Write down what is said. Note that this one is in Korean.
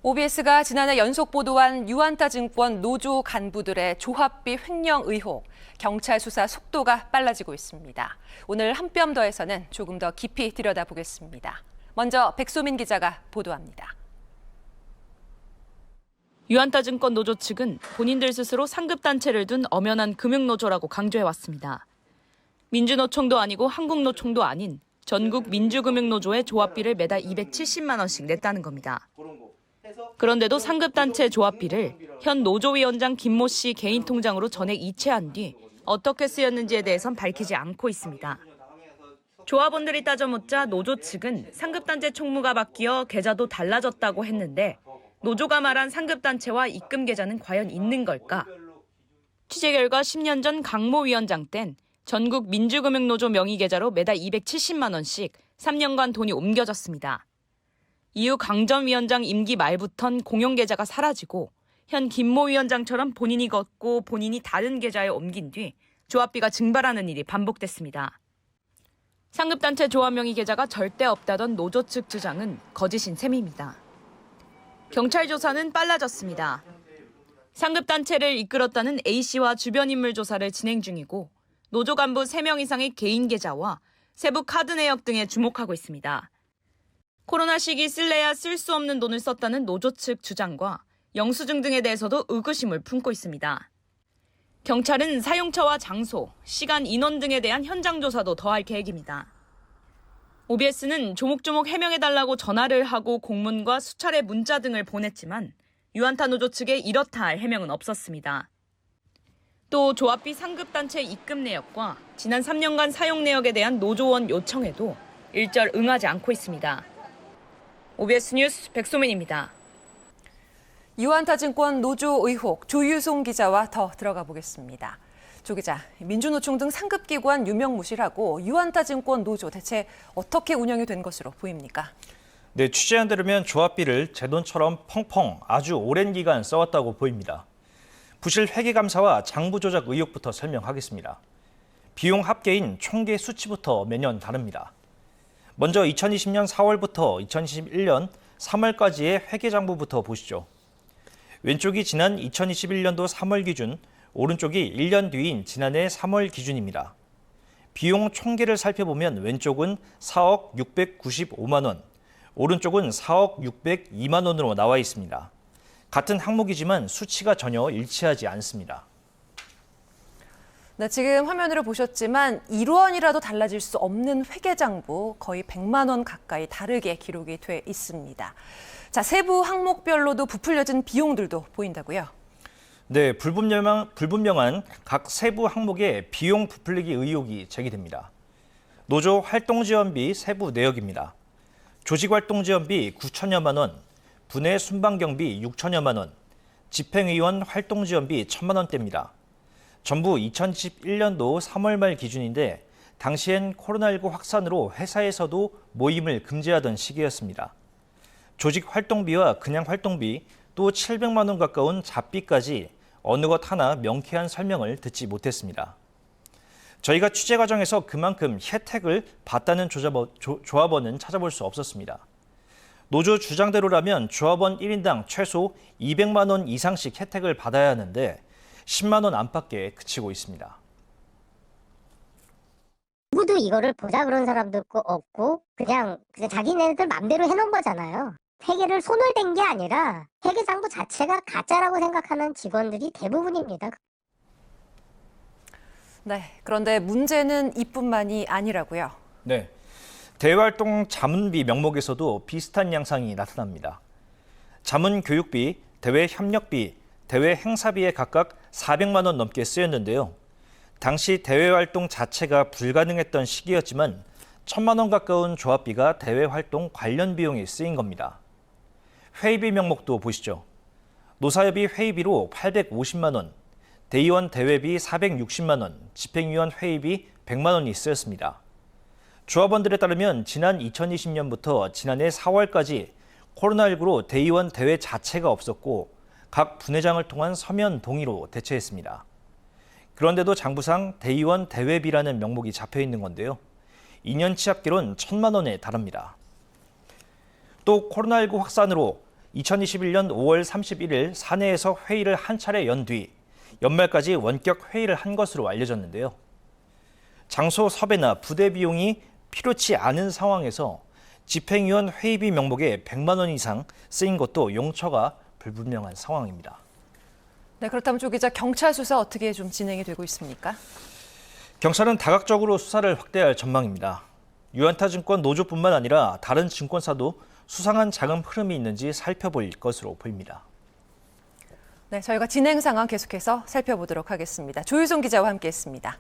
OBS가 지난해 연속 보도한 유안타증권 노조 간부들의 조합비 횡령 의혹, 경찰 수사 속도가 빨라지고 있습니다. 오늘 한 뼘 더에서는 조금 더 깊이 들여다보겠습니다. 먼저 백소민 기자가 보도합니다. 유안타증권 노조 측은 본인들 스스로 상급단체를 둔 엄연한 금융노조라고 강조해왔습니다. 민주노총도 아니고 한국노총도 아닌 전국 민주금융노조의 조합비를 매달 270만 원씩 냈다는 겁니다. 그런데도 상급단체 조합비를 현 노조위원장 김모 씨 개인 통장으로 전액 이체한 뒤 어떻게 쓰였는지에 대해선 밝히지 않고 있습니다. 조합원들이 따져묻자 노조 측은 상급단체 총무가 바뀌어 계좌도 달라졌다고 했는데 노조가 말한 상급단체와 입금 계좌는 과연 있는 걸까? 취재 결과 10년 전 강모 위원장 땐 전국 민주금융노조 명의계좌로 매달 270만 원씩 3년간 돈이 옮겨졌습니다. 이후 강 전 위원장 임기 말부턴 공용계좌가 사라지고 현 김모 위원장처럼 본인이 걷고 본인이 다른 계좌에 옮긴 뒤 조합비가 증발하는 일이 반복됐습니다. 상급단체 조합 명의 계좌가 절대 없다던 노조 측 주장은 거짓인 셈입니다. 경찰 조사는 빨라졌습니다. 상급단체를 이끌었다는 A씨와 주변 인물 조사를 진행 중이고 노조 간부 3명 이상의 개인 계좌와 세부 카드 내역 등에 주목하고 있습니다. 코로나 시기 쓸래야 쓸 수 없는 돈을 썼다는 노조 측 주장과 영수증 등에 대해서도 의구심을 품고 있습니다. 경찰은 사용처와 장소, 시간, 인원 등에 대한 현장 조사도 더할 계획입니다. OBS는 조목조목 해명해달라고 전화를 하고 공문과 수차례 문자 등을 보냈지만 유안타 노조 측에 이렇다 할 해명은 없었습니다. 또 조합비 상급단체 입금 내역과 지난 3년간 사용 내역에 대한 노조원 요청에도 일절 응하지 않고 있습니다. OBS 뉴스 백소민입니다. 유안타증권 노조 의혹, 조유송 기자와 더 들어가 보겠습니다. 조 기자, 민주노총 등 상급기관 유명무실하고 유안타증권 노조 대체 어떻게 운영이 된 것으로 보입니까? 네, 취재한 대로면 조합비를 제 돈처럼 펑펑 아주 오랜 기간 써왔다고 보입니다. 부실 회계감사와 장부 조작 의혹부터 설명하겠습니다. 비용 합계인 총계 수치부터 매년 다릅니다. 먼저 2020년 4월부터 2021년 3월까지의 회계장부부터 보시죠. 왼쪽이 지난 2021년도 3월 기준, 오른쪽이 1년 뒤인 지난해 3월 기준입니다. 비용 총계를 살펴보면 왼쪽은 4억 695만 원, 오른쪽은 4억 602만 원으로 나와 있습니다. 같은 항목이지만 수치가 전혀 일치하지 않습니다. 네, 지금 화면으로 보셨지만 1원이라도 달라질 수 없는 회계장부 거의 100만 원 가까이 다르게 기록이 돼 있습니다. 자, 세부 항목별로도 부풀려진 비용들도 보인다고요? 네, 불분명한 각 세부 항목의 비용 부풀리기 의혹이 제기됩니다. 노조 활동지원비 세부 내역입니다. 조직활동지원비 9천여만 원, 분해 순방경비 6천여만 원, 집행위원 활동지원비 1,000만 원대입니다. 전부 2021년도 3월 말 기준인데 당시엔 코로나19 확산으로 회사에서도 모임을 금지하던 시기였습니다. 조직 활동비와 그냥 활동비, 또 700만 원 가까운 잡비까지 어느 것 하나 명쾌한 설명을 듣지 못했습니다. 저희가 취재 과정에서 그만큼 혜택을 받다는 조합원은 찾아볼 수 없었습니다. 노조 주장대로라면 조합원 1인당 최소 200만 원 이상씩 혜택을 받아야 하는데 10만 원 안팎에 그치고 있습니다. 누구도 이거를 보자 그런 사람도 없고 그냥 자기네들 맘대로 해놓은 거잖아요. 회계를 손을 댄 게 아니라 회계장부 자체가 가짜라고 생각하는 직원들이 대부분입니다. 네, 그런데 문제는 이뿐만이 아니라고요. 네, 대외활동 자문비 명목에서도 비슷한 양상이 나타납니다. 자문 교육비, 대외 협력비, 대외 행사비에 각각 400만 원 넘게 쓰였는데요. 당시 대외활동 자체가 불가능했던 시기였지만 1,000만 원 가까운 조합비가 대외활동 관련 비용에 쓰인 겁니다. 회의비 명목도 보시죠. 노사협의 회의비로 850만 원, 대의원 대회비 460만 원, 집행위원 회의비 100만 원이 쓰였습니다. 조합원들에 따르면 지난 2020년부터 지난해 4월까지 코로나19로 대의원 대회 자체가 없었고 각 분회장을 통한 서면 동의로 대체했습니다. 그런데도 장부상 대의원 대회비라는 명목이 잡혀 있는 건데요. 2년치 합계로는 1,000만 원에 달합니다. 또 코로나19 확산으로 2021년 5월 31일 사내에서 회의를 한 차례 연 뒤 연말까지 원격 회의를 한 것으로 알려졌는데요. 장소 섭외나 부대 비용이 필요치 않은 상황에서 집행위원 회의비 명목에 100만 원 이상 쓰인 것도 용처가 불분명한 상황입니다. 네, 그렇다면 조 기자, 경찰 수사 어떻게 좀 진행이 되고 있습니까? 경찰은 다각적으로 수사를 확대할 전망입니다. 유안타증권 노조뿐만 아니라 다른 증권사도 수상한 자금 흐름이 있는지 살펴볼 것으로 보입니다. 네, 저희가 진행 상황 계속해서 살펴보도록 하겠습니다. 조유송 기자와 함께했습니다.